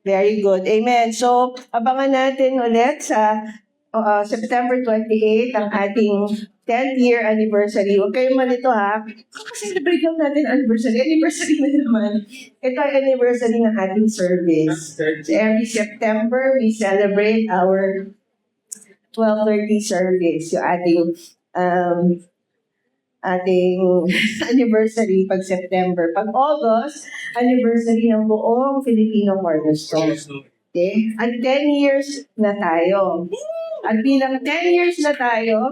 Very good. Amen. So, abangan natin ulit sa September 28 ang ating 10th year anniversary. Huwag kayong malito ha. Celebrate lang natin anniversary. Anniversary na naman. Ito ang anniversary ng ating service. So every September, we celebrate our 12:30 service. Yung ating anniversary pag September. Pag August, anniversary ng buong Filipino Cornerstone. Okay? At 10 years na tayo. At bilang 10 years na tayo,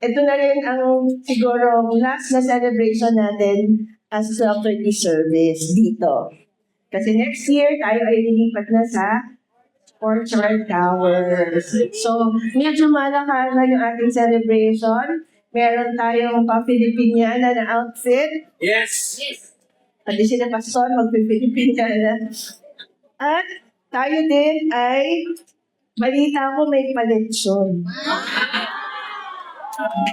ito na rin ang siguro last na celebration natin as 12:30 service dito. Kasi next year, tayo ay lilipat na sa Orchard Towers. So, medyo malakasan yung ating celebration. Meron tayong pa-Filipiniana na outfit. Yes! Pati sila pastor, mag-Filipiniana. At tayo din ay, balita ko may paletsyon.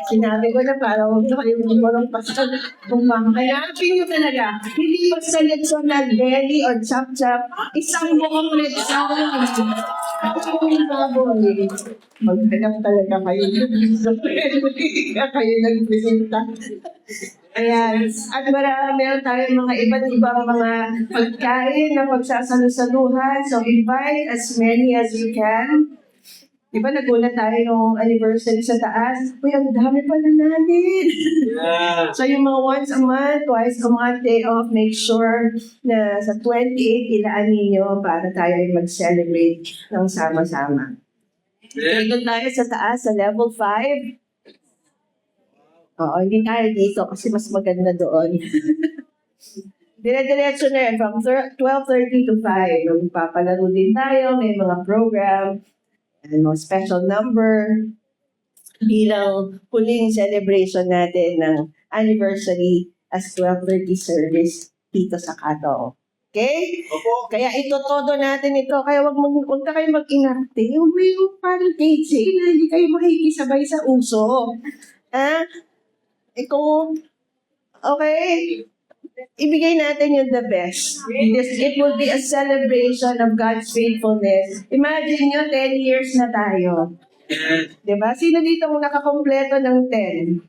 Sinabi ko na para huwag na kayong gumulong pastor. Hanapin nyo talaga. Hindi basta lechon na belly or chop-chop. Isang buong lechon. Maghanap talaga kayo. Kayo nagpresenta. Ayan. At meron tayong mga iba't ibang mga pagkain na pagsasalusaluhan. So invite as many as you can. Diba nagulat tayo nung anniversary sa taas? Uy, ang dami pala natin. Yeah. So yung mga once a month, twice a month day off, make sure na sa 28 ilaan ninyo para tayo ay mag-celebrate ng sama-sama. Okay, doon tayo sa taas, sa level 5. Oo, hindi tayo dito kasi mas maganda doon. Dire-diretso na yan from 12:30 to 5. Magpapalaro din tayo, may mga program. Special number bilang huling celebration natin ng anniversary as 12:30 service dito sa Kato. Okay? Opo. Kaya ito todo natin ito. Kaya wag ka kayo mag-inarte. Huwag mo yung parang KJ na hindi kayo makikisabay sa uso. Ha? Okay? Ibigay natin yung the best. It will be a celebration of God's faithfulness. Imagine nyo, 10 years na tayo. Diba? Sino dito ang nakakompleto ng 10?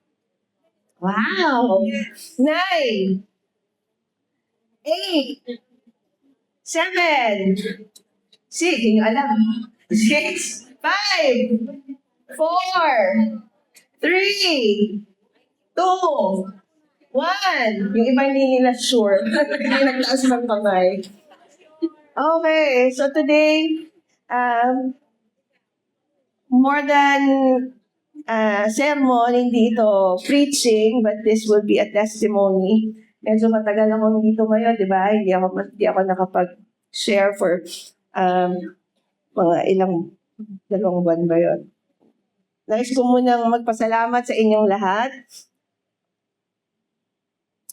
Wow! 9! 8! 7! 6! Hindi nyo alam. 6! 5! 4! 3! 2! 1! Yung iba hindi nila sure. Hindi nagtaas ng kamay. Okay, so today, more than sermon, hindi ito preaching, but this will be a testimony. Medyo matagal akong dito ngayon, di ba? Hindi ako nakapag-share for mga dalawang buwan ba yun. Nais ko munang magpasalamat sa inyong lahat.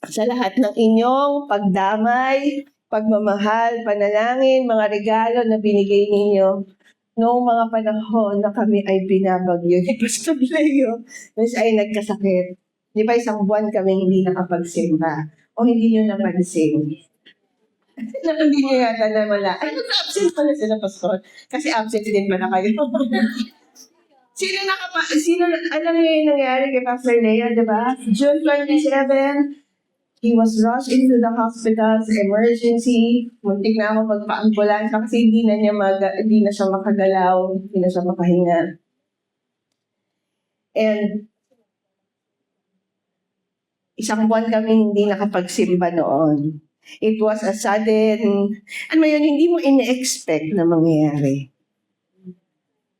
Sa lahat ng inyong pagdamay, pagmamahal, panalangin, mga regalo na binigay ninyo noong mga panahon na kami ay binabagyo ni Pastor Leo na siya ay nagkasakit. Di ba 1 buwan kami hindi nakapagsimba? O hindi nyo napansin? Hindi nyo yata na wala. Ay, absent pala sila, Pastor. Kasi absent din pala kayo. Alam niyo yung nangyari kay Pastor Leo, di ba? June 27, he was rushed into the hospital's emergency. Muntik na ako magpa-ambulansya kasi hindi na siya makagalaw, hindi na siya makahinga. And 1 buwan kami hindi nakapagsimba noon. It was a sudden, hindi mo ina-expect na mangyayari.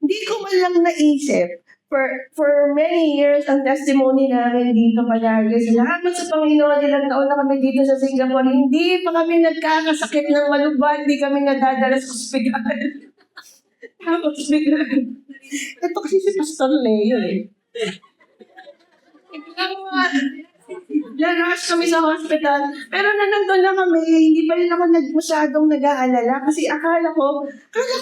Hindi ko man lang naisip. For many years, ang testimony namin dito palagi, salamat sa Panginoon, ilang taon na kami dito sa Singapore, hindi pa kami nagkakasakit ng malubhan, hindi kami nadadala sa ospital. Tapos biglang, ito kasi si Pastor Leo na-rush kami sa hospital, pero nandun na kami, hindi pa rin ako masyadong nag-aalala, kasi akala ko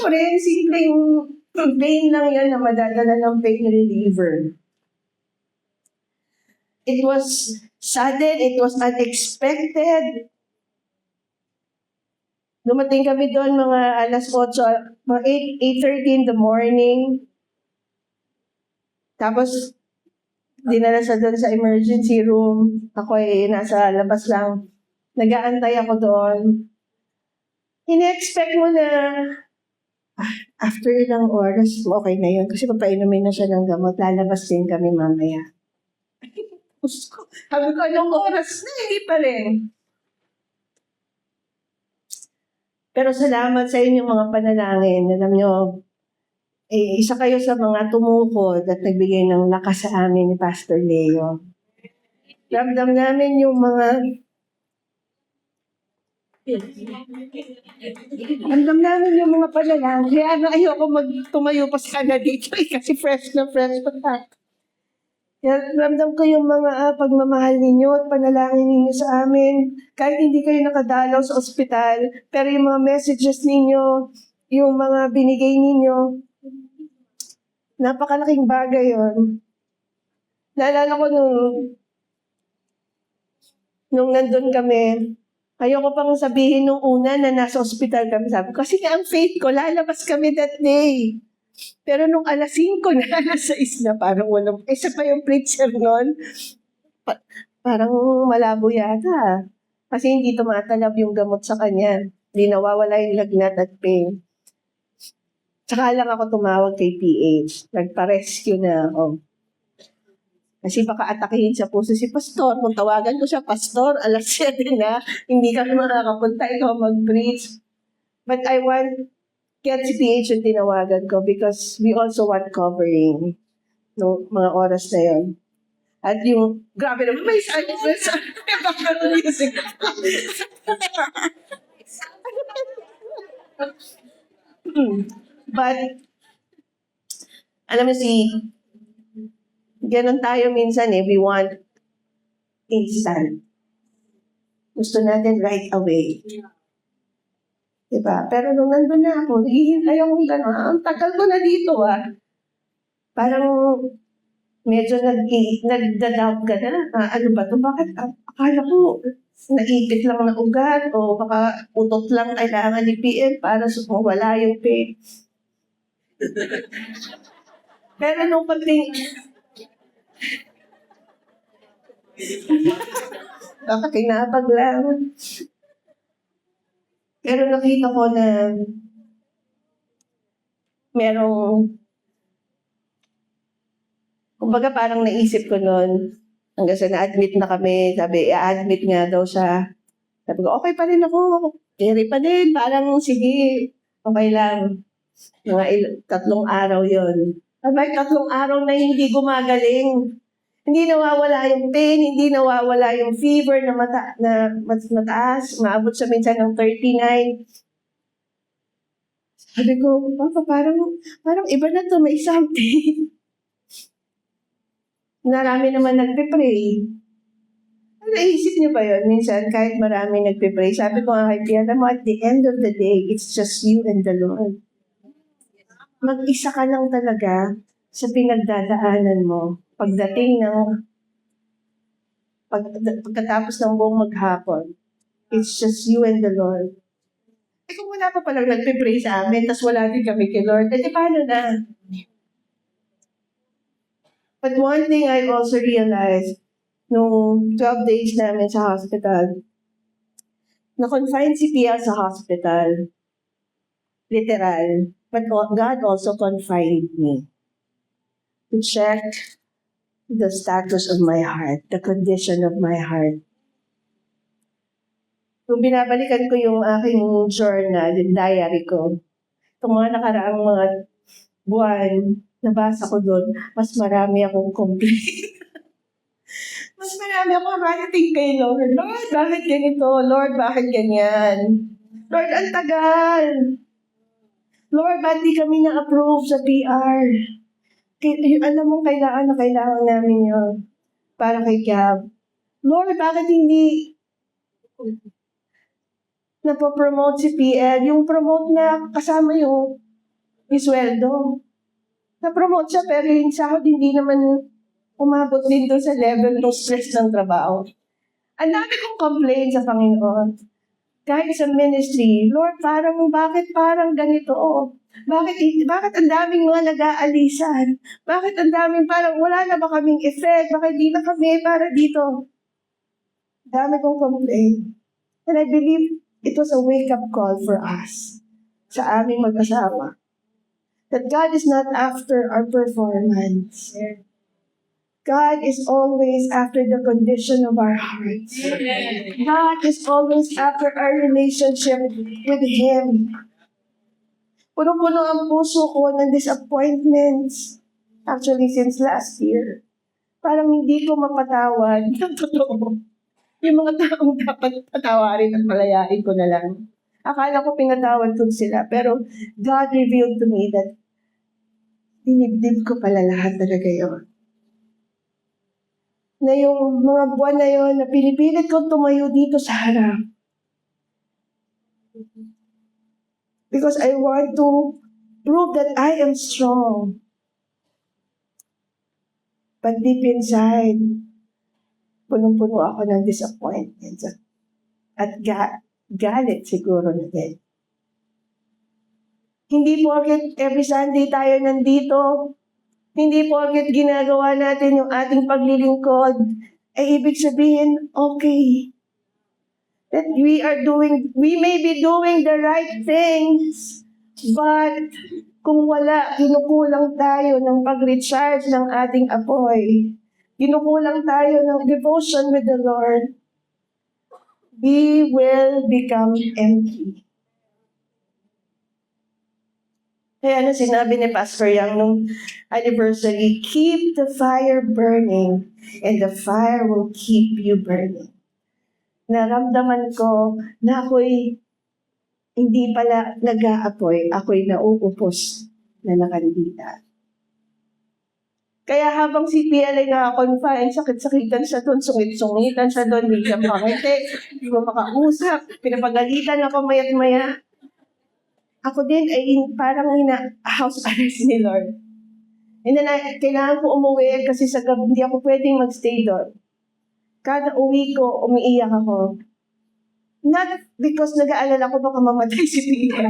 rin, simpleng pain lang yan na madadala ng pain reliever. It was sudden, it was unexpected. Dumating kami doon mga alas 8, mga 8:30 in the morning. Tapos, dinala sa doon sa emergency room. Ako ay nasa labas lang. Nag-aantay ako doon. Ine-expect mo na after ilang oras, okay na yun. Kasi papainumin na siya ng gamot. Lalabas din kami mamaya. Sabi ko, anong oras na? Hindi pa rin. Pero salamat sa inyong mga panalangin. Alam nyo, isa kayo sa mga tumukod at nagbigay ng lakas sa amin ni Pastor Leo. Ramdam namin yung mga panalangin. Kaya ayoko tumayo pa sana dito kasi fresh na fresh pa. Kaya ramdam ko yung mga pagmamahal ninyo at panalangin ninyo sa amin. Kahit hindi kayo nakadalaw sa ospital, pero yung mga messages ninyo, yung mga binigay ninyo, napakalaking bagay yon. Naalala ko nung nandun kami, ayoko pang sabihin nung una na nasa ospital kami. Sabi ko, kasi nga ang faith ko, lalabas kami that day. Pero nung alas 5 na, alas 6 na, parang walang, isa pa yung preacher nun, parang malabo yata. Kasi hindi tumatalab yung gamot sa kanya. Hindi nawawala yung lagnat at pain. Tsaka lang ako tumawag kay PH. Nagpa-rescue na ako. Kasi baka atakihin sa puso si Pastor. Kung tawagan ko siya, Pastor, alas 7 na, hindi kami makakapunta, ikaw mag-preach. But I want, kaya si PH yung tinawagan ko because we also want covering no mga oras na yun. At yung, grabe naman, may sa background music. But, alam mo ganun tayo minsan we want instant. Gusto natin right away. Diba? Pero nung nandun na ako, hihintay akong gano'n. Ang tagal ko na dito Parang medyo nagda-doubt ka na. Ano ba ito? Bakit? Akala ko naipit lang na ugat o baka utot lang kailangan ni PM para mawala yung pain. Pero nung baka kinabag lang. Pero nakita ko na kumbaga parang naisip ko noon, hanggang sa na-admit na kami, sabi, i-admit nga daw siya. Sabi ko, okay pa rin ako, carry pa din, parang sige, okay lang. Mga 3 araw yon. Sabay 3 araw na hindi gumagaling. Hindi nawawala yung pain, hindi nawawala yung fever na mataas, maabot sa minsan ng 39. Sabi ko, Papa, parang iba na to, may something. Marami naman nagpe-pray. Naisip niyo ba yun? Minsan, kahit marami nagpe-pray, sabi ko nga kay Pia, at the end of the day, it's just you and the Lord. Mag-isa ka lang talaga sa pinagdadaanan mo. Pagkatapos ng buong maghapon, it's just you and the Lord. Kung wala pa palang nagpe-pray sa amin, tas wala din kami kay Lord, paano na? But one thing I also realized, nung 12 days namin sa hospital, na-confine si Pia sa hospital. Literal. But God also confined me to check the status of my heart, the condition of my heart. Kung binabalikan ko yung aking journal, yung diary ko, itong mga nakaraang mga buwan, nabasa ko doon, mas marami akong complaint. Mas marami akong ranting kay Lord. Lord, bakit ganito? Lord, bakit ganyan? Lord, ang tagal. Lord, ba't di kami na-approve sa PR? Alam mo, kailangan namin yun. Para kay Gab. Lord, bakit hindi napopromote si PL? Yung promote na kasama yung sweldo. Na-promote siya pero yung sahod hindi naman umabot din doon sa level ng stress ng trabaho. Ang dami kong complaint sa Panginoon. Kahit sa ministry, Lord, bakit parang ganito? Bakit ang daming mga nag-aalisan? Bakit ang daming parang wala na ba kaming effect? Bakit di na kami para dito? Dami kong complain. And I believe it was a wake-up call for us sa aming mag-asawa. That God is not after our performance. God is always after the condition of our hearts. God is always after our relationship with Him. Puno-puno ang puso ko ng disappointments. Actually, since last year. Parang hindi ko mapatawad. Yung totoo. Yung mga taong dapat patawarin at palayain ko na lang. Akala ko pinatawad ko sila. Pero God revealed to me that dinibdib ko pala lahat talaga yun. Na yung mga buwan na yun, na pinipilit kong tumayo dito sa harap. Because I want to prove that I am strong. But deep inside, punong-puno ako ng disappointment at galit siguro na din. Hindi porket every Sunday tayo nandito, hindi porket ginagawa natin yung ating paglilingkod, ay ibig sabihin, okay. That we may be doing the right things, but kung wala, kinukulang tayo ng pag-recharge ng ating apoy, kinukulang tayo ng devotion with the Lord, we will become empty. Kaya ano sinabi ni Pastor Yang nung anniversary, keep the fire burning and the fire will keep you burning. Naramdaman ko na ako'y hindi pala nag-aapoy, ako'y nauupos na nakandila. Kaya habang si PL ay naka-confine, sakit-sakitan siya doon, sungit-sungitan siya doon, hindi siya makakite, hindi mo makausap, pinapagalitan ako mayat-maya. Ako din ay parang house arrest ni Lord. And then, kailangan ko umuwi kasi sa gabi, hindi ako pwedeng magstay doon. Kada uwi ko, umiiyak ako. Not because nag-aalala ko baka mamatay si Pia.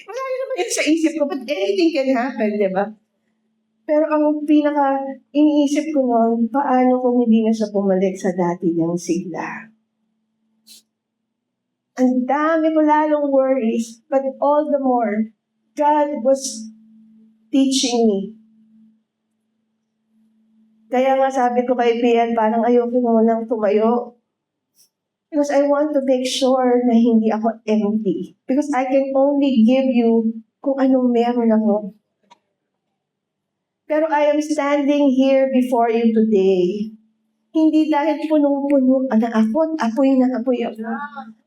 Wala yun naman yun sa isip ko, but anything can happen, di ba? Pero ang iniisip ko noon, paano kung hindi na siya bumalik sa dati niyang sigla? Ang dami ko lalong worries, but all the more, God was teaching me. Kaya nga sabi ko kay Pian, parang ayoko munang tumayo. Because I want to make sure na hindi ako empty. Because I can only give you kung anong meron ako. Pero I am standing here before you today. Hindi dahil punong-puno na ako, apoy na apoy ako.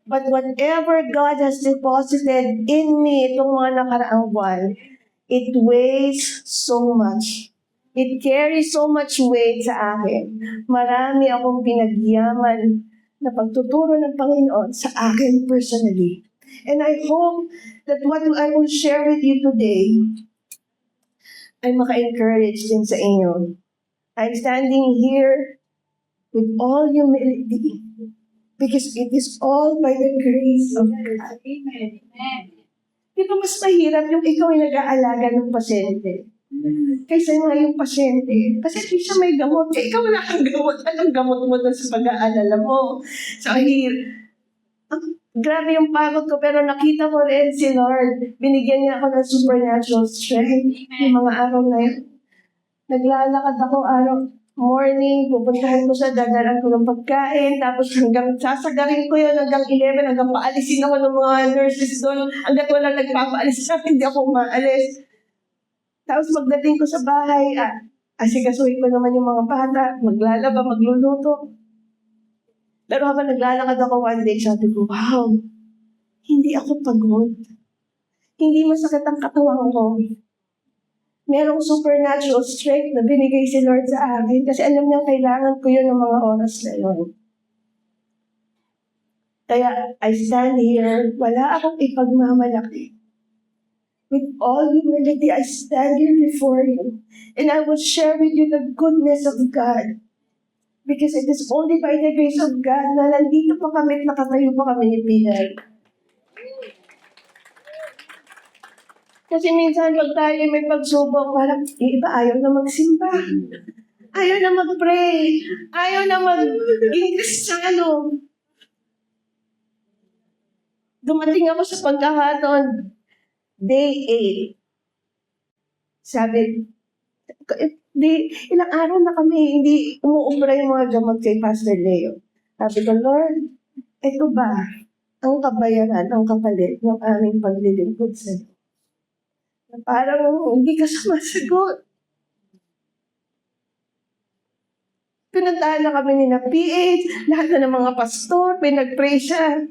But whatever God has deposited in me itong mga nakaraang buwan, it weighs so much. It carries so much weight sa akin. Marami akong pinagyaman na pagtuturo ng Panginoon sa akin personally. And I hope that what I will share with you today ay maka-encourage din sa inyo. I'm standing here with all humility because it is all by the grace of God. Amen. Di ba mas mahirap yung ikaw ay nag-aalaga ng pasyente kaysa nga yung pasyente? Kasi di siya may gamot. Ikaw wala kang gamot. Anong gamot mo doon sa pag-aalala mo? So, grabe yung pagod ko, pero nakita ko rin si Lord. Binigyan niya ako ng supernatural strength yung mga araw na yun. Naglalakad ako araw, morning, pupuntahan ko siya, dadalan ko ng pagkain, tapos hanggang sasagarin ko yun hanggang 11, hanggang paalisin ako ng mga nurses doon, hanggang wala nagpapaalis sa akin, hindi ako umaalis. Tapos pagdating ko sa bahay, asikasuhin ko naman yung mga bata, maglalaba, magluluto. Pero habang naglalakad ako one day, sabi ko, wow, hindi ako pagod. Hindi masakit ang katawan ko. Merong supernatural strength na binigay si Lord sa akin kasi alam niya kailangan ko yun ng mga oras na yun. Kaya I stand here, wala akong ipagmamalaki. With all humility, I stand here before you and I will share with you the goodness of God. Because it is only by the grace of God na nandito pa kami at nakatayo pa kami ni Pinay. Kasi minsan pag tayo may pagsubok, parang iba ayaw na magsimba. Ayaw na mag-pray. Ayaw na mag-English sa Dumating ako sa pagkakataon, day 8. Sabi, ilang araw na kami, hindi umuubra yung mga gamot kay Pastor Leo. Sabi ko, Lord, ito ba ang kabayaran, ang kapalit ng aming paglilingkod sa iyo? Parang hindi ka sumasagot. Pinuntahan na kami ni na PH, lahat na ng mga pastor, pinag-pray siya.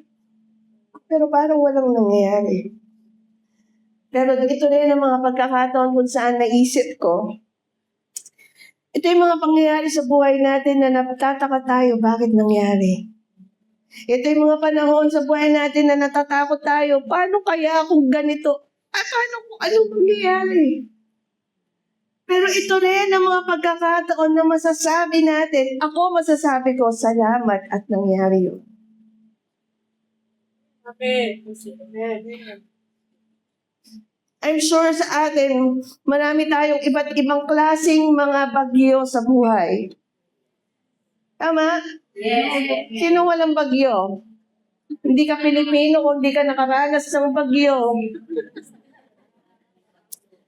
Pero parang walang nangyayari. Pero ito rin ang mga pagkakataon kung saan naisip ko. Ito yung mga pangyayari sa buhay natin na nagtataka tayo, bakit nangyari? Ito yung mga panahon sa buhay natin na natatakot tayo, paano kaya kung ganito? At paano kung anong mangyayari? Pero ito rin ang mga pagkakataon na masasabi natin, ako masasabi ko, salamat at nangyari yun. I'm sure sa atin, marami tayong iba't ibang klaseng mga bagyo sa buhay. Tama? Yes. Sino walang bagyo? Hindi ka Pilipino kung hindi ka nakaranas ng bagyo.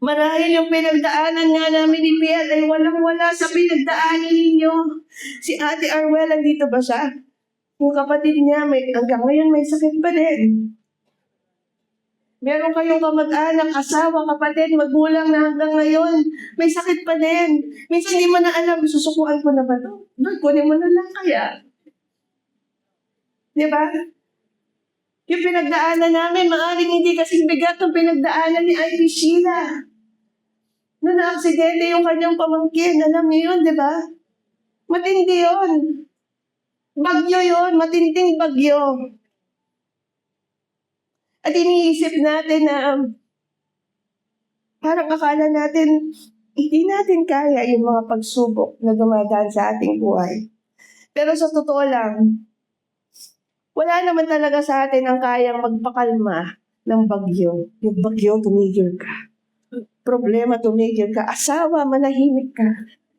Marahil yung pinagdaanan nga namin ni Piat ay walang-wala sa pinagdaanan ninyo. Si Ate Arwel, andito ba siya? Yung kapatid niya, hanggang ngayon may sakit pa din. Meron kayong kamag-anak, asawa, kapatid, magulang na hanggang ngayon may sakit pa din. Minsan hindi mo na alam, susukuan ko na ba ito? Lord, kunin mo na lang kaya. Di ba? Yung pinagdaanan namin, maaaring hindi kasing bigat ang pinagdaanan ni Ivy Sheila. Na na-aksidente yung kanyang pamangkin. Alam niyo yun, di ba? Matindi yun. Bagyo yun, matinding bagyo. At iniisip natin na parang akala natin, hindi natin kaya yung mga pagsubok na dumadaan sa ating buhay. Pero sa totoo lang, wala naman talaga sa atin ang kayang magpakalma ng bagyo. Yung bagyo, tumigil ka. Problema, tumigil ka. Asawa, manahimik ka.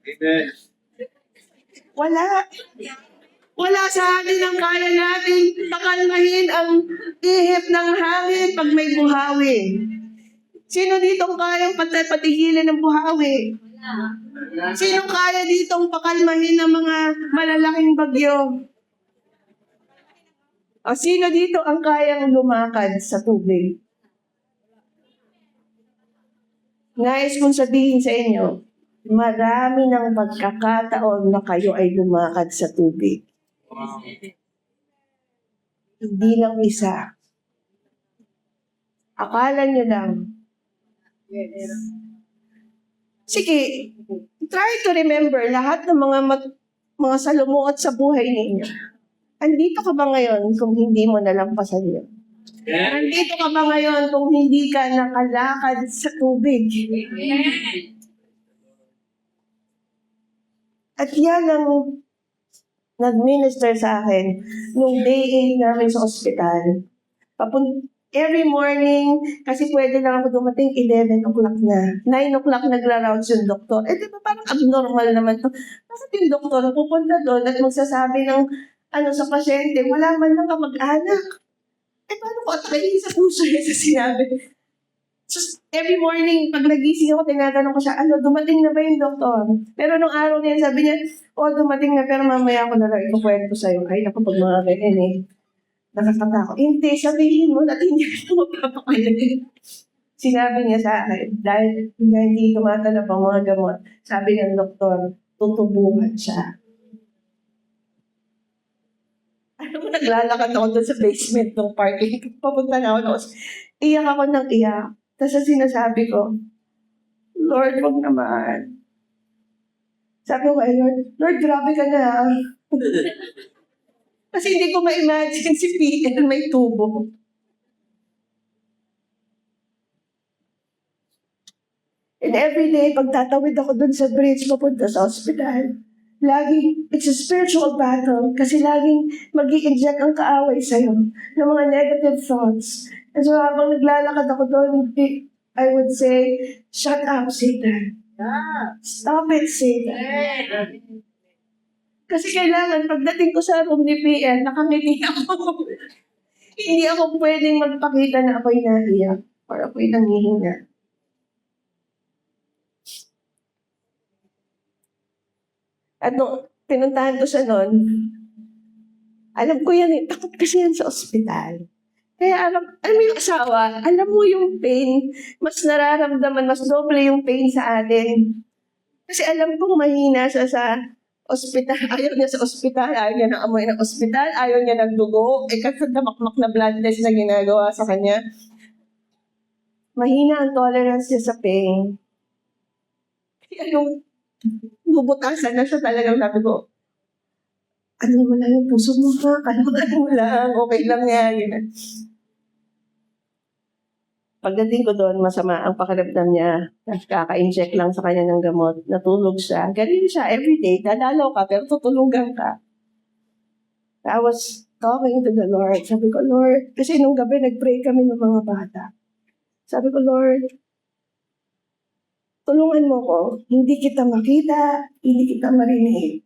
Amen. Wala. Wala sa atin ang kaya natin pakalmahin ang ihip ng hangin pag may buhawi. Sino ditong kayang patigilin ng buhawi? Sino kaya ditong pakalmahin ng mga malalaking bagyo? O sino dito ang kayang lumakad sa tubig? Nais kong sabihin sa inyo, marami ng pagkakataon na kayo ay lumakad sa tubig. Wow. Hindi lang isa. Akala nyo lang. Sige, try to remember lahat ng mga salumuot sa buhay ninyo. Andito ka ba ngayon kung hindi mo nalampasan yun? Andito ka ba ngayon kung hindi ka nakalakad sa tubig? At yan ang nag-minister sa akin nung day 8 namin sa ospital. Every morning, kasi pwede lang ako dumating 11 o'clock na. 9 o'clock nagra-rounds yung doktor. Eh, di ba parang abnormal naman to? Bakit yung doktor pupunta doon at magsasabi ng sa pasyente, wala man lang kamag-anak. Eh, paano ko atakayin sa puso niya sa sinabi? So, every morning, pag nagising ako, tinatanong ko siya, dumating na ba yung doktor? Pero nung araw na yun, sabi niya, dumating na, pero mamaya ako na lang ikukwento sa'yo. Ay, ako pag mga ganyan nakakatakot. Hindi, sabihin mo na hindi ko magpapakainin. Sinabi niya sa akin, dahil hindi tumatalab ang mga gamot, sabi ng doktor, tutubuhan siya. Naglalakad ako doon sa basement ng parking. Papunta na ako. Iyak ako ng iyak. Tapos sinasabi ko, Lord, wag naman. Sabi ko kay Lord, grabe ka na. Kasi hindi ko ma-imagine si Peter may tubo. And every day, pag tatawid ako doon sa bridge, papunta sa hospital, Laging, it's a spiritual battle kasi laging mag-i-inject ang kaaway sa'yo ng mga negative thoughts. And so habang naglalakad ako doon, I would say, shut up, Satan. Stop it, Satan. Kasi kailangan, pagdating ko sa room ni PL, nakangiti ako. Hindi ako pwedeng magpakita na ako'y nahiyak or ako'y nanghihina. At nung pinuntahan ko siya noon, alam ko yan takot kasi yan sa ospital. Kaya alam mo yung asawa, alam mo yung pain, mas nararamdaman, mas doble yung pain sa atin. Kasi alam kong mahina siya sa ospital, ayaw niya sa ospital, ayaw niya ng amoy ng ospital, ayaw niya ng dugo, kasi damakmak na blood test na ginagawa sa kanya. Mahina ang tolerance niya sa pain. Kaya nung bubutasan na siya talagang sabi ko, ano mo lang yung puso mo ha? Kalmahan mo lang. Okay lang yan. Yun. Pagdating ko doon, masama ang pakiramdam niya. Kaka-inject lang sa kanya ng gamot. Natulog siya. Ganun siya everyday. Dadalaw ka, pero tutulugan ka. I was talking to the Lord. Sabi ko, Lord, kasi nung gabi nag-pray kami ng mga bata. Sabi ko, Lord, tulungan mo ko. Hindi kita makita, hindi kita marinig.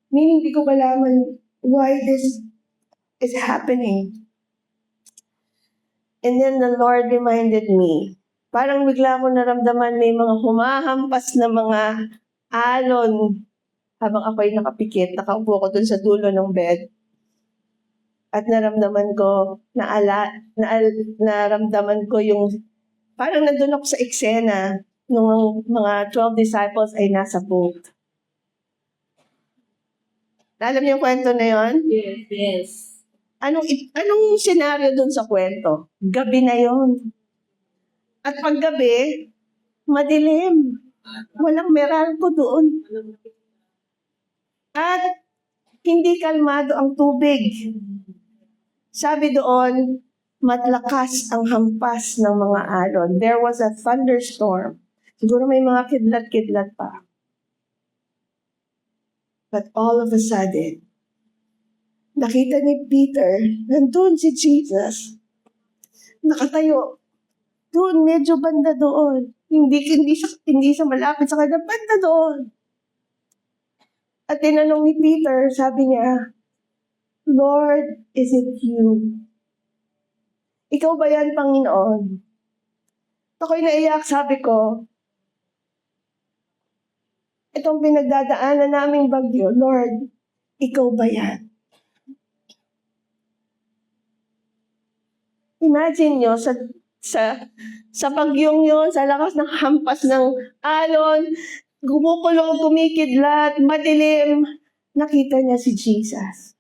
Meaning, hindi ko malaman why this is happening. And then the Lord reminded me, parang bigla ko naramdaman may mga humahampas na mga alon habang ako'y nakapikit, nakaupo ko dun sa dulo ng bed. At naramdaman ko, naramdaman ko yung, parang nandun ako sa eksena nung mga 12 disciples ay nasa boat. Alam niyo yung kwento na yon? Yes. Anong senaryo dun sa kwento? Gabi na yon. At paggabi, madilim. Walang Meralco doon. At hindi kalmado ang tubig. Sabi doon, matlakas ang hampas ng mga alon. There was a thunderstorm. Siguro may mga kidlat-kidlat pa. But all of a sudden, nakita ni Peter, nandun si Jesus. Nakatayo. Doon, medyo banda doon. Hindi siya malapit sa kanya, banda doon. At tinanong ni Peter, sabi niya, Lord, is it you? Ikaw ba yan, Panginoon? Ako'y naiyak, sabi ko, itong pinagdadaanan naming bagyo, Lord, ikaw ba yan? Imagine nyo, sa bagyong yon, sa lakas ng hampas ng alon, gumukulong, kumikidlat, madilim, nakita niya si Jesus.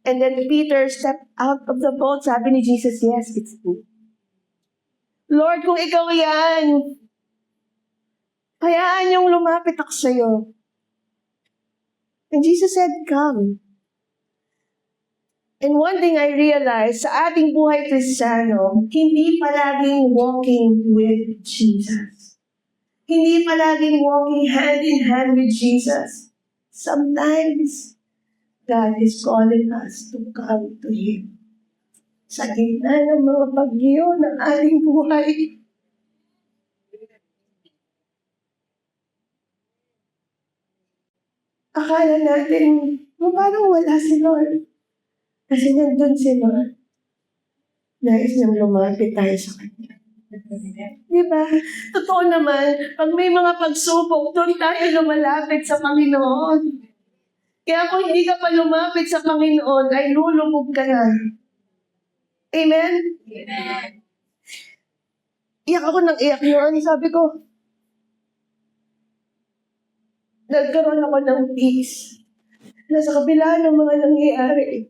And then Peter stepped out of the boat. Sabi ni Jesus, yes, it's me. Lord, kung ikaw yan, hayaan niyong lumapit ako sa'yo. And Jesus said, come. And one thing I realized, sa ating buhay Kristiyano, hindi palaging walking with Jesus. Hindi palaging walking hand in hand with Jesus. Sometimes, God is calling us to come to Him. Sa gitna ng mga bagyo ng ating buhay. Akala natin, parang wala si Lord. Kasi nandun si Lord. Nais niyang lumapit tayo sa Kanya. Diba? Totoo naman, pag may mga pagsubok, doon tayo lumalapit sa Panginoon. Kaya kung hindi ka pa lumapit sa Panginoon, ay lulubog ka na. Amen? Amen. Iyak ako ng iyak yun. Sabi ko, nagkaroon ako ng peace na sa kabila ng mga nangyayari,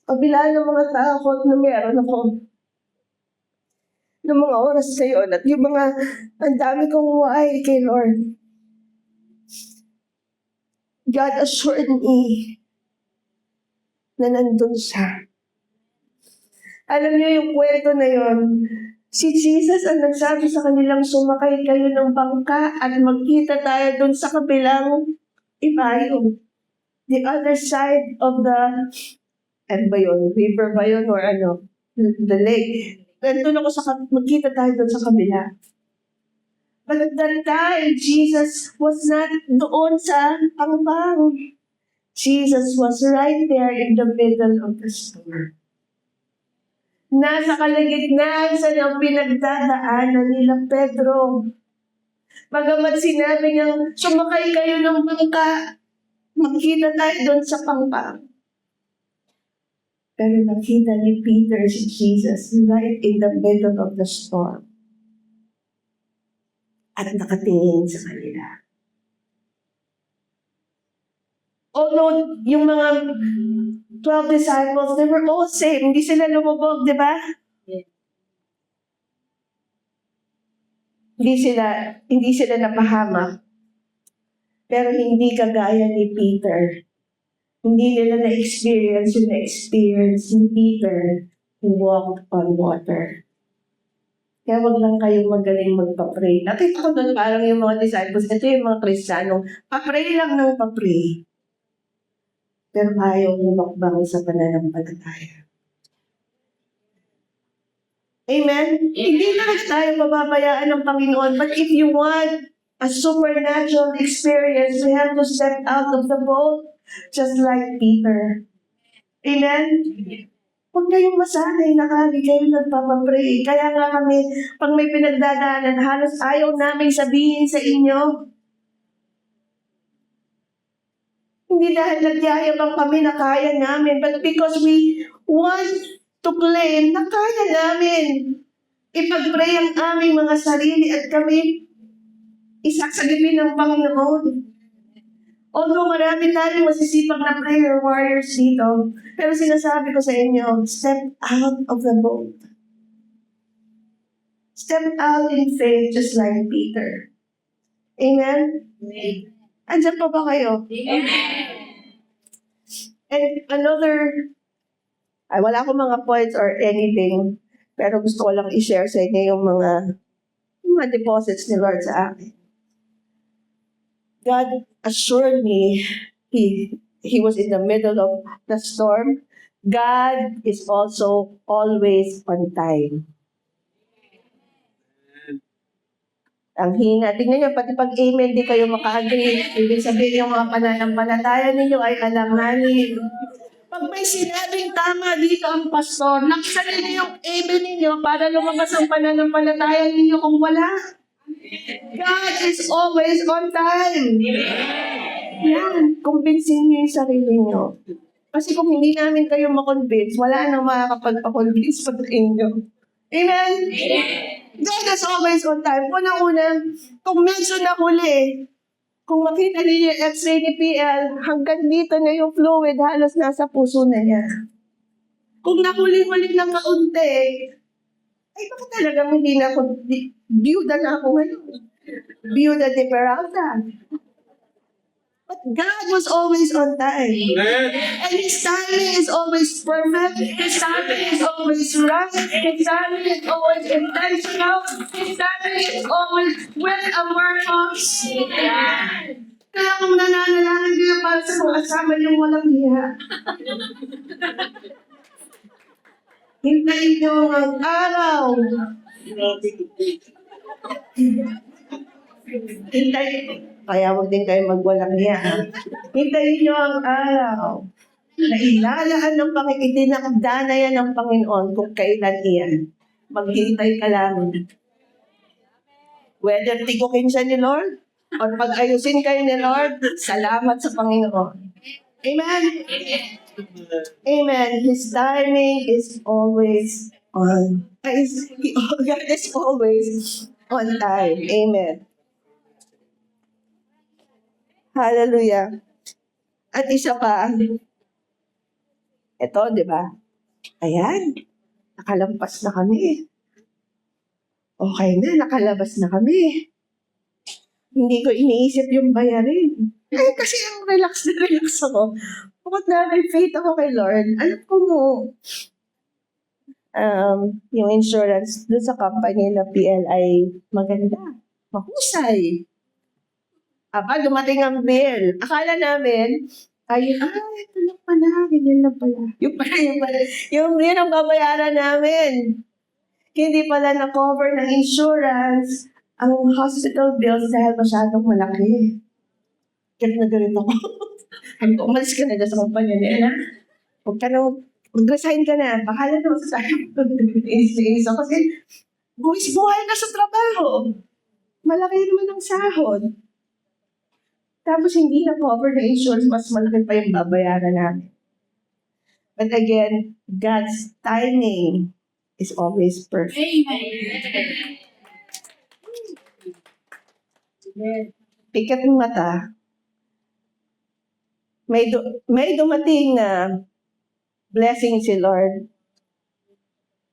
kabila ng mga takot na meron ako ng mga oras sa iyo at yung mga ang dami kong why kay Lord. God assured me na nandun siya. Alam niyo yung kwento na yon, Si Jesus ang nagsabi sa kanilang sumakay kayo ng bangka at magkita tayo doon sa kabilang ibayo. The other side of the, ano ba yun? River ba yun or ano? The lake. Nandun ako magkita tayo doon sa kabila. But at that time, Jesus was not doon sa pangbang. Jesus was right there in the middle of the storm. Nasa kalagitnaan sa ng pinagdadaanan nila Pedro. Bagamat sinabi niyang, sumakay kayo ng bangka, magkita tayo doon sa pangpang. Pero nakita ni Peter si Jesus right in the middle of the storm. At nakatingin sa kanila. Although yung mga 12 disciples, they were all safe. Hindi sila lumubog, di ba? Hindi sila napahamak. Pero hindi kagaya ni Peter. Hindi nila na-experience yung na-experience ni Peter who walked on water. Kaya wag lang kayong magaling magpa-pray. Nakita ko doon parang yung mga disciples, ito yung mga Kristiyanong, pa-pray lang ng pa-pray. Pero ayaw lumakbang sa pananampalataya. Amen? Hindi na tayo mababayaan ng Panginoon. But if you want a supernatural experience, we have to step out of the boat just like Peter. Amen? Huwag kayong masanay na kami kayo nagpapapray. Kaya nga kami, pag may pinagdadaanan, halos ayaw namin sabihin sa inyo. Hindi dahil nagyayabang kami na kaya namin, but because we want to claim na kaya namin. Ipag-pray ang aming mga sarili at kami isasagipin ng Panginoon. Although marami tayong masisipag na prayer warriors dito, pero sinasabi ko sa inyo, step out of the boat. Step out in faith just like Peter. Amen? Andyan pa ba kayo? And wala akong mga points or anything, pero gusto ko lang i-share sa inyo yung mga deposits ni Lord sa akin. God assured me he was in the middle of the storm. God is also always on time. Ang hina. Tingnan niyo, pati pag amen, di kayo maka-agree. Ibig sabihin yung mga pananampalataya ninyo ay alanganin. Pag may sinabing tama dito ang pastor, laksan ninyo yung amen ninyo para lumabas ang pananampalataya ninyo kung wala. God is always on time. Yan, kumbinsin niyo yung sarili niyo. Kasi kung hindi namin kayo makonvince, wala nang makakapagpakonvince pa sa inyo. Amen? God is always on time. Una-una, kung medyo na huli, kung makita niyo yung x-ray ni PL, hanggang dito na yung fluid, halos nasa puso na niya. Kung nahuli-huli ng kaunti, ay bakit talagang hindi na ako, biyuda na ako ngayon. Biyuda de Peralta. But God was always on time. And His timing is always perfect. His timing is always right. His timing is always intentional. His timing is always with a purpose. Kaya kung nananalangin kayo para sa mga kasama niyong walang hiya, hintayin niyo ang araw. Kaya huwag din kayo magwalang hiya. Hintayin niyo ang araw na ilalaan ng itinakdanayan ng Panginoon kung kailan iyan. Maghintay ka lang. Whether tigukin siya ni Lord or pag-ayusin kayo ni Lord, salamat sa Panginoon. Amen? Amen. His timing is always on. God is always on time. Amen. Hallelujah. At isa pa, ito, di ba? Ayan, nakalampas na kami. Okay na, nakalabas na kami. Hindi ko iniisip yung bayarin. Kasi ang relax na relax ako. Bukod na may faith ako kay Lord, yung insurance doon sa company na PL ay maganda, mahusay. Dumating ang bill. Akala namin, ito lang pala, ganyan lang pala. Yun ang babayaran namin. Hindi pala na-cover ng insurance ang hospital bills dahil masyadong malaki. Galit na galit ako. Sabi ko, umalis ka na dyan sa kumpanya nila. Huwag ka na, mag-resign ka na. Bahala na sa sabi ko. Inis ako kasi buhay na sa trabaho. Malaki naman ang sahod. Tapos hindi na cover ng insurance, mas malaki pa yung babayaran namin. But again, God's timing is always perfect. Pikat ng mata. May dumating na blessing si Lord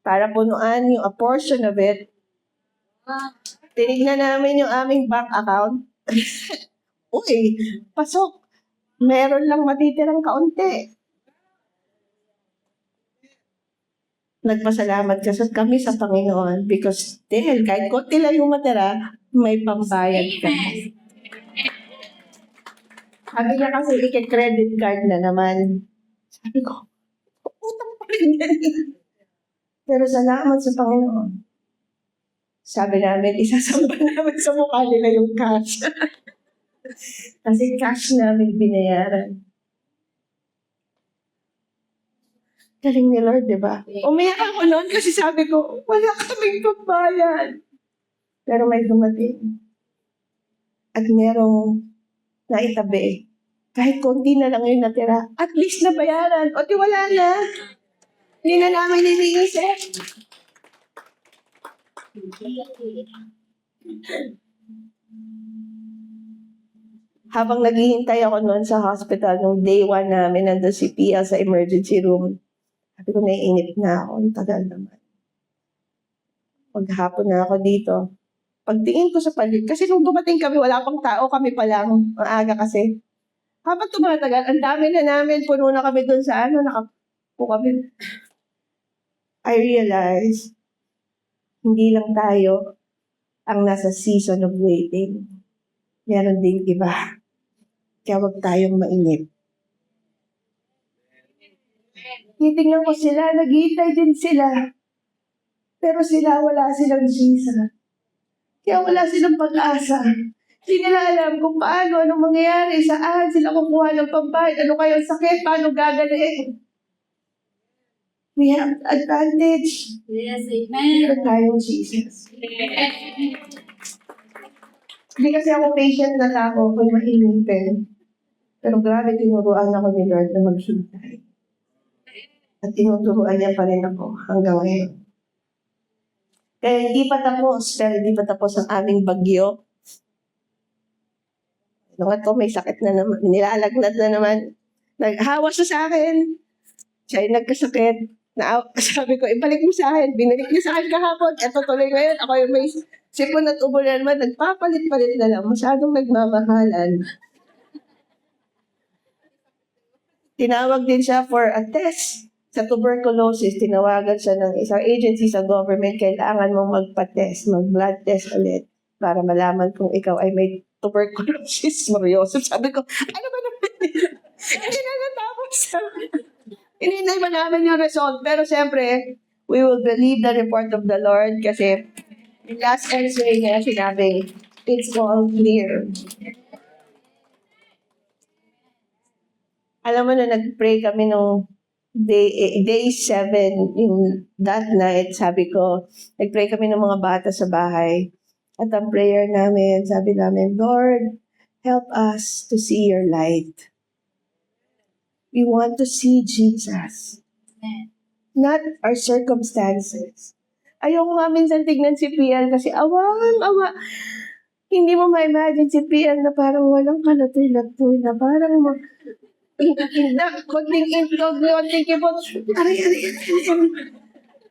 para punuan yung a portion of it. Tinignan namin yung aming bank account. Uy, pasok. Meron lang matitirang kaunti. Nagpasalamat kami sa Panginoon because still, kahit konti lang yung matira, may pambayad ka. Sabi niya kasi, credit card na naman. Sabi ko, utang pa rin yan. Pero salamat sa Panginoon. Sabi namin, isasamba namin sa mukha nila yung cash. Kasi cash namin binayaran. Galing ni Lord, di ba? Umiyak ako noon kasi sabi ko, wala kaming pambayad. Pero may dumating. At merong naitabi. Kahit konti na lang yung natira, at least nabayaran. O di wala na. Hindi na namin iniisip. Habang naghihintay ako noon sa hospital, nung day 1 namin, nandun si Pia sa emergency room. Sabi ko, naiinip na ako. Ang tagal naman. Maghapon na ako dito. Pagtingin ko sa paligid, kasi nung dumating kami, wala pang tao, kami pa lang. Maaga kasi. Habang tumatagal, ang dami na namin, puno na kami doon sa nakapo kami. I realized, hindi lang tayo ang nasa season of waiting. Meron ding iba. Kaya huwag tayong mainip. Titingnan ko sila, naghihintay din sila. Pero wala silang Jesus. Kaya wala silang pag-asa. Hindi nila alam kung paano, anong mangyayari, saan sila kukuha ng pambayad, ano kayong sakit, paano gagaling. We have advantage. Yes, Meron amen. tayong Jesus. Hindi kasi ako patient na tao kung mainipin. Pero grabe, tinuruan ako ni Lord na maghintay. At tinuturuan niya pa rin ako hanggang ngayon. Kaya hindi pa tapos ang aming bagyo. Nung ako may sakit na naman, nilalagnat na naman. Naghawa siya sa akin. Siya ay nagkasakit. Sabi ko, ibalik mo sa akin. Binalik niya sa akin kahapon. Eto tuloy ngayon. Ako yung may sipon at ubo na naman. Nagpapalit-palit na lang. Masyadong nagmamahalan. Tinawag din siya for a test sa tuberculosis. Tinawagan siya ng isang agency sa government. Kailangan mong magpa-test, mag-blood test ulit para malaman kung ikaw ay may tuberculosis. Seryoso. Sabi ko, ano ba naman? Hindi na natapos. Hinintay pa namin yung result. Pero siyempre, we will believe the report of the Lord kasi yung last x-ray niya, sinabi, it's all clear. Alam mo na, nag-pray kami nung day 7, in that night, sabi ko, nag-pray kami ng mga bata sa bahay. At ang prayer namin, sabi namin, Lord, help us to see your light. We want to see Jesus, not our circumstances. Ayoko nga minsan tignan si Pian kasi awa. Hindi mo ma-imagine si Pian na parang walang kalatoy-latoy na parang konting intog, konting kibot.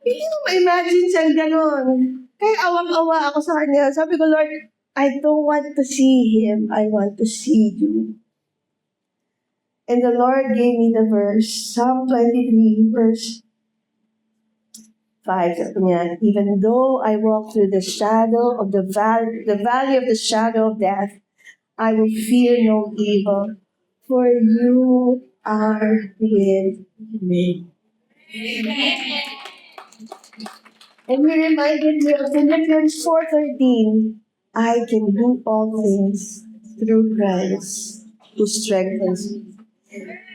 Hindi mo ma-imagine siyang ganon. Kaya awang-awa ako sa kanya. Sabi ko, Lord, I don't want to see him. I want to see you. And the Lord gave me the verse, Psalm 23, verse 5, sabi niya, even though I walk through the shadow of the valley of the shadow of death, I will fear no evil, for you are with me. And he reminded me of Philippians 4:13, I can do all things through Christ who strengthens me.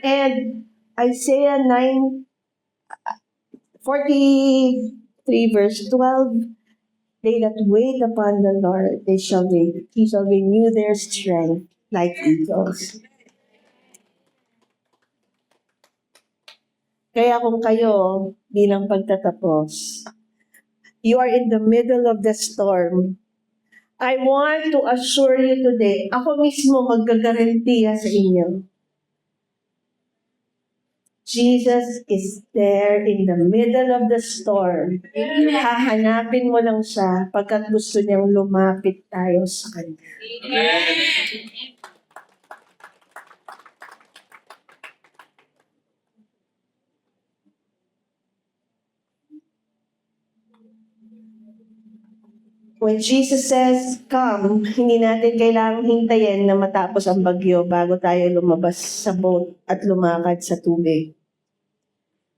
And Isaiah 9:43 verse 12, they that wait upon the Lord, he shall renew their strength like eagles. Kaya kung kayo, bilang pagtatapos, you are in the middle of the storm, I want to assure you today, ako mismo magagarantiya sa inyo. Jesus is there in the middle of the storm. Hahanapin mo lang siya pagkat gusto niyang lumapit tayo sa Kanya. When Jesus says, come, hindi natin kailangang hintayin na matapos ang bagyo bago tayo lumabas sa boat at lumakad sa tubig.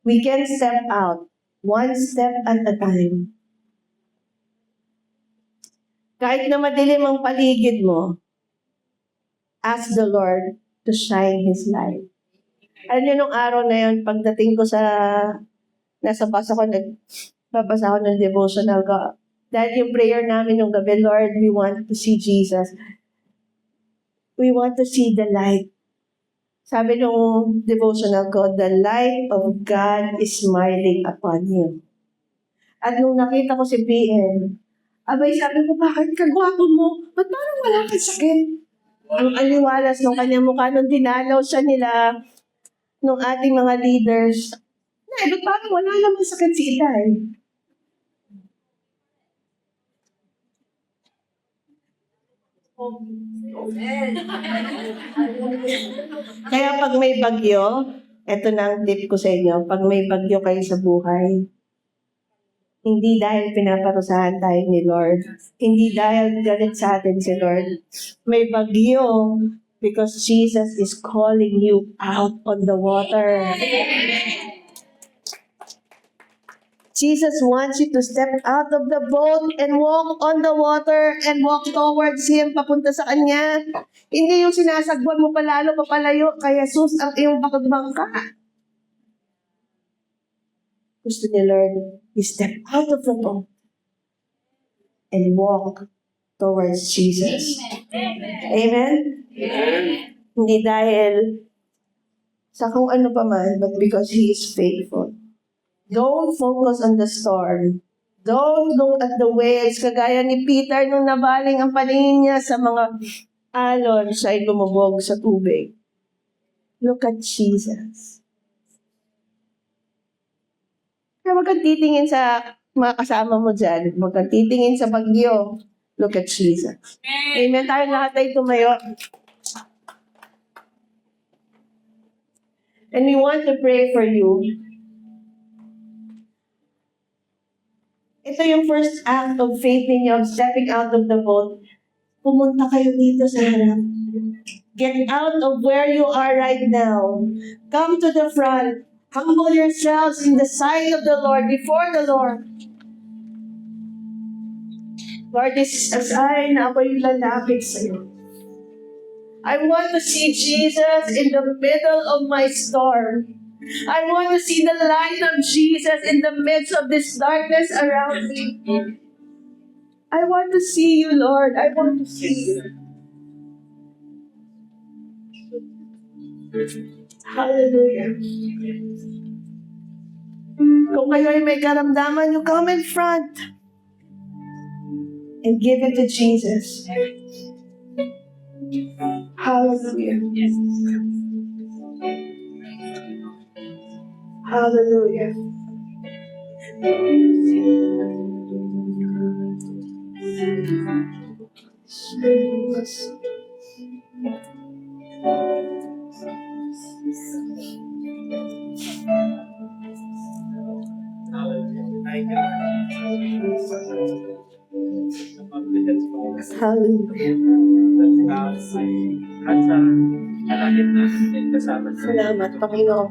We can step out, one step at a time. Kahit na madilim ang paligid mo, ask the Lord to shine His light. Alam niyo, nung araw na yun, pagdating ko sa, nagbabasa ako ng devotional ko. Dahil yung prayer namin nung gabi, Lord, we want to see Jesus. We want to see the light. Sabi nung devotional ko, the light of God is smiling upon you. At nung nakita ko si BN, abay sabi ko, bakit kagwapo mo? Ba't parang wala kang sakit? Ang aliwalas ng kanyang mukha nung dinalaw siya nila, nung ating mga leaders. Ba't parang wala namang sakit si Itay? Kaya pag may bagyo, eto na ang tip ko sa inyo, pag may bagyo kayo sa buhay, hindi dahil pinaparusahan tayo ni Lord, hindi dahil galit sa atin si Lord, may bagyo because Jesus is calling you out on the water. Jesus wants you to step out of the boat and walk on the water and walk towards Him, papunta sa Kanya. Hindi yung sinasagwan mo palalo, papalayo, kaya sus ang iyong bakagbangka. Gusto ni Lord, you step out of the boat and walk towards Jesus. Amen? Hindi dahil sa kung ano pa man, but because He is faithful. Don't focus on the storm. Don't look at the waves. Kagaya ni Peter nung nabaling ang paningin niya sa mga alon, siya ay lumubog sa tubig. Look at Jesus. Kaya wag kang titingin sa mga kasama mo dyan. Wag kang titingin sa bagyo. Look at Jesus. Amen. Tayo lahat ay tumayo. And we want to pray for you. Ito yung first act of faith ninyo, of stepping out of the boat. Pumunta kayo dito sa harap. Get out of where you are right now. Come to the front. Humble yourselves in the sight of the Lord, before the Lord. Lord, this is a sign na ako'y lalapit sa iyo. I want to see Jesus in the middle of my storm. I want to see the light of Jesus in the midst of this darkness around me. I want to see you, Lord. I want to see you. Hallelujah. Kung kayo ay may karamdaman, you come in front and give it to Jesus. Hallelujah. Hallelujah. Hallelujah. Salamat, Panginoon.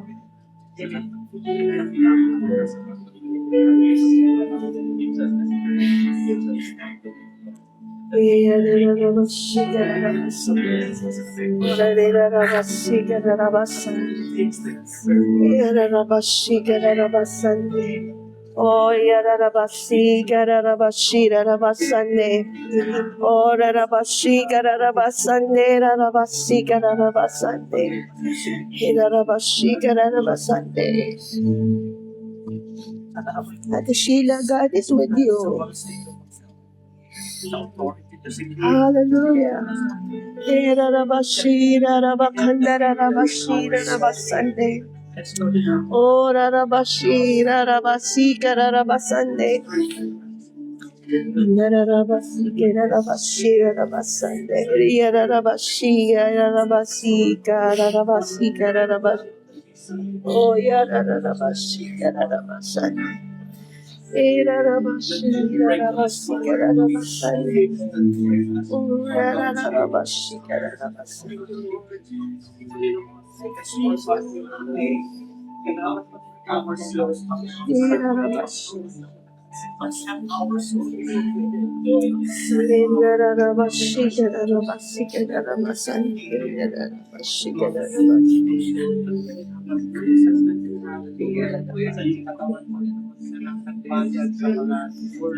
Oh, yararabashi, gararabashi, rarabasane. Oh, rarabashi, gararabasane, rarabashi, gararabasane. Hirarabashi, gararabasane. Ate Sheila, God is with you. Hallelujah. Hirarabashi, rarabakanda, rarabashi, rarabasane. Oh, rarabashi, rarabasi, gararabasane. Yararabashi, gararabashi, rarabasane. Yararabashi, yararabashi, gararabashi, gararabashi. Oh, yararabashi, gararabasane. Yararabashi, yararabashi, gararabasane. Oh, yararabashi, gararabasane. Yararabashi.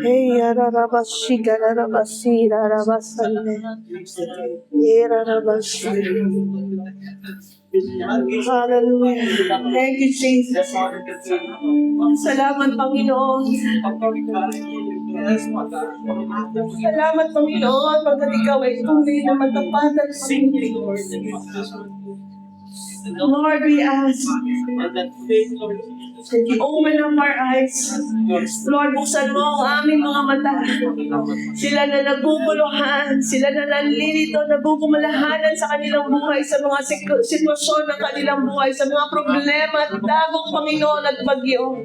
Hey, yararabashi, gararabashi, rarabasane. Yararabashi. Hallelujah. Thank you, Jesus. Salamat, Panginoon. Salamat, Panginoon, pagkat ikaw ay tunay na matapat at Panginoon. Lord, we ask that you open up our eyes. Lord, buksan mo ang aming mga mata. Sila na naguguluhan, sila na nalilito, nagugumalahanan sa kanilang buhay, sa mga sitwasyon ng kanilang buhay, sa mga problema at dagong Panginoon at bagyo.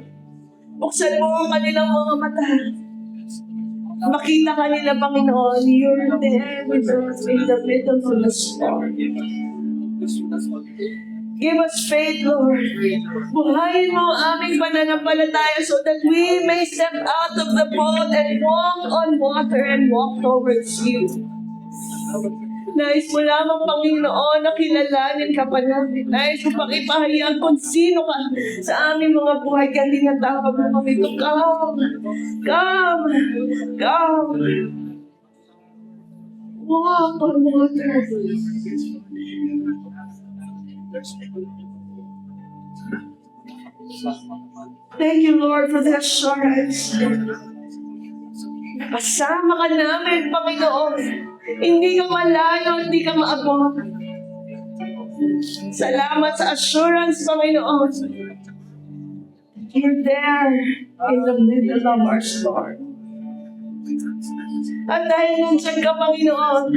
Buksan mo ang kanilang mga mata. Makita ka nila, Panginoon, you're there with us in the middle of the storm. Give us faith, Lord. Buhayin mo ang aming pananampalataya so that we may step out of the boat and walk on water and walk towards you. Nais mo lamang, Panginoon, na kilalanin ka pa namin. Nais mo pang ipahayag kung sino ka sa aming mga buhay. Kaya tinatawag mo kami to come, come, come. Walk on water. Thank you, Lord, for the assurance. Kasama ka namin, Panginoon. Hindi ka malayo, hindi ka maabot. Salamat sa assurance, Panginoon. You're there in the middle of our storm. At dahil nandiyan ka, Panginoon,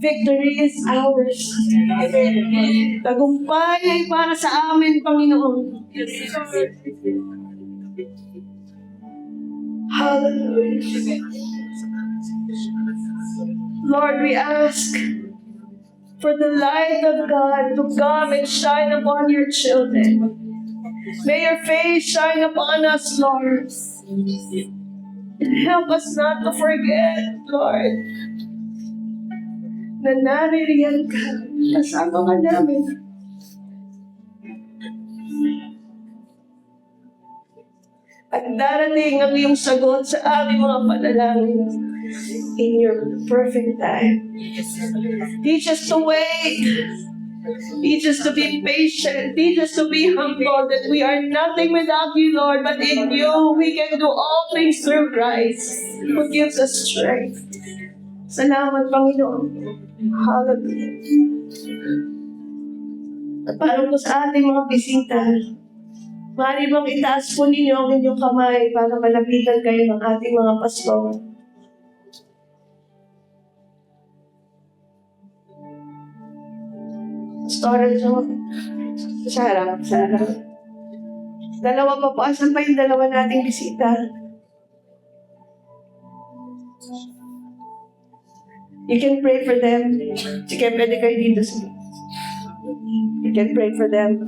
victory is ours. Tagumpay ay para sa amin, Panginoon. Hallelujah. Lord, we ask for the light of God to come and shine upon your children. May your face shine upon us, Lord. Help us not to forget, Lord, na naririyan ka, kasama ka namin. At darating ang iyong sagot sa aming mga panalangin in your perfect time. Teach us to wait. Teach us to be patient. Teach us to be humble, that we are nothing without you, Lord, but in you we can do all things through Christ, who gives us strength. Salamat, Panginoon. Hallelujah. At para po sa ating mga bisita, maaari bang itaas po ninyo ang inyong kamay para malapitan kayo ng ating mga pastor. Pastor John, sa harap, sa harap. Dalawa pa po. Asan pa yung dalawa nating bisita? You can pray for them. Sige, pwede kayo dito. You can pray for them.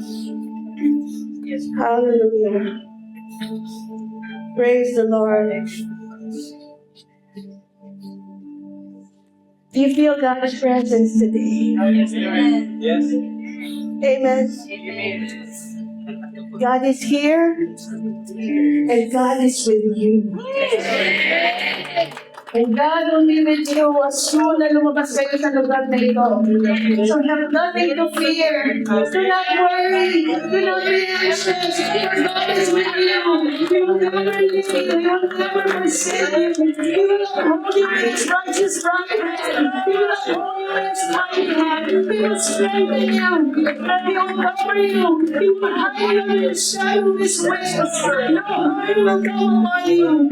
Hallelujah. Praise the Lord. Do you feel God's presence today? Yes. Amen. God is here and God is with you. And God will be with you as soon na lumabas kayo sa lugar na ito. So have nothing to fear. Do not worry. Do not be anxious. For God is with you. He will never leave you. He will never forsake you. He will uphold you with His righteous right hand. He will uphold you with His mighty hand. He will strengthen you. He will cover you. He will hide you in the shadow of His wings. No harm will come upon you.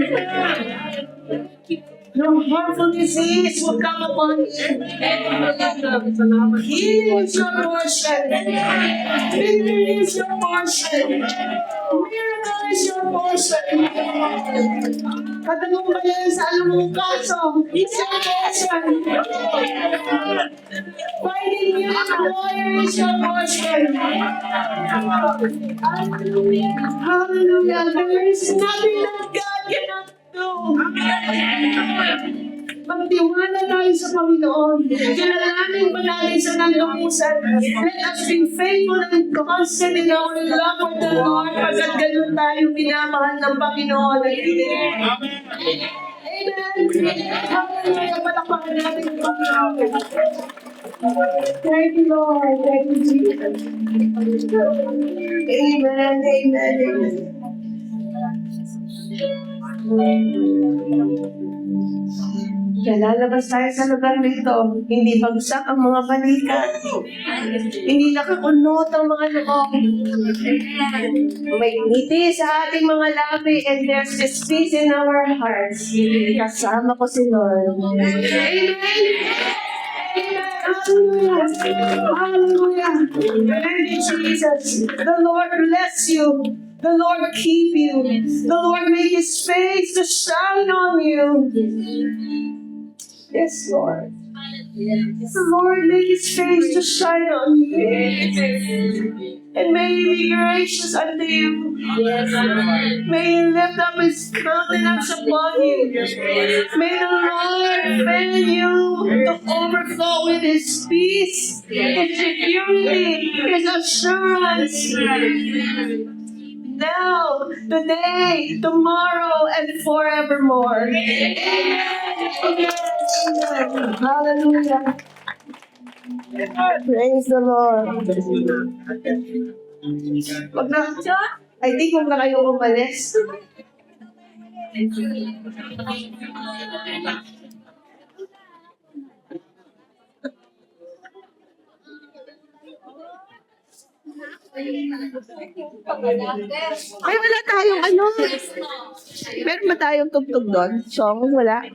No harmful disease will come upon you. Healing is your portion. Victory is your portion. Miracle is your portion. Katagumpayan sa anumang kaso is your portion. Finding you a lawyer is your portion. Hallelujah. Hallelujah. There is nothing that God cannot do. Magtiwala tayo sa Panginoon. Kinalamin ba natin sa nangyamusan? Let us be faithful and constant in our love for the Lord pagkat ganun tayo minamahal ng Panginoon. Amen. Hallelujah. Palakpakan natin ang Panginoon. Thank you, Lord. Thank you, Jesus. Amen. Amen. Amen. Kaya lalabas tayo sa lugar nito, hindi bagsak ang mga balikat. Hindi nakakunot ang mga loob. May ngiti sa ating mga labi and there's this peace in our hearts. Kasama ko si Lord. Amen! Hallelujah! Hallelujah! Thank you, Jesus. The Lord bless you. The Lord keep you. The Lord make His face to shine on you. Yes, Lord. The Lord make His face to shine on you. And may He be gracious unto you. May He lift up His countenance upon you. May the Lord fill you to overflow with His peace, His security, His assurance. Now, today, tomorrow, and forevermore. Amen. Hallelujah. Praise the Lord. Wag na, I think huwag na kayo umalis. Ay, wala tayong ano. Meron ba tayong tugtog doon? Song? Wala.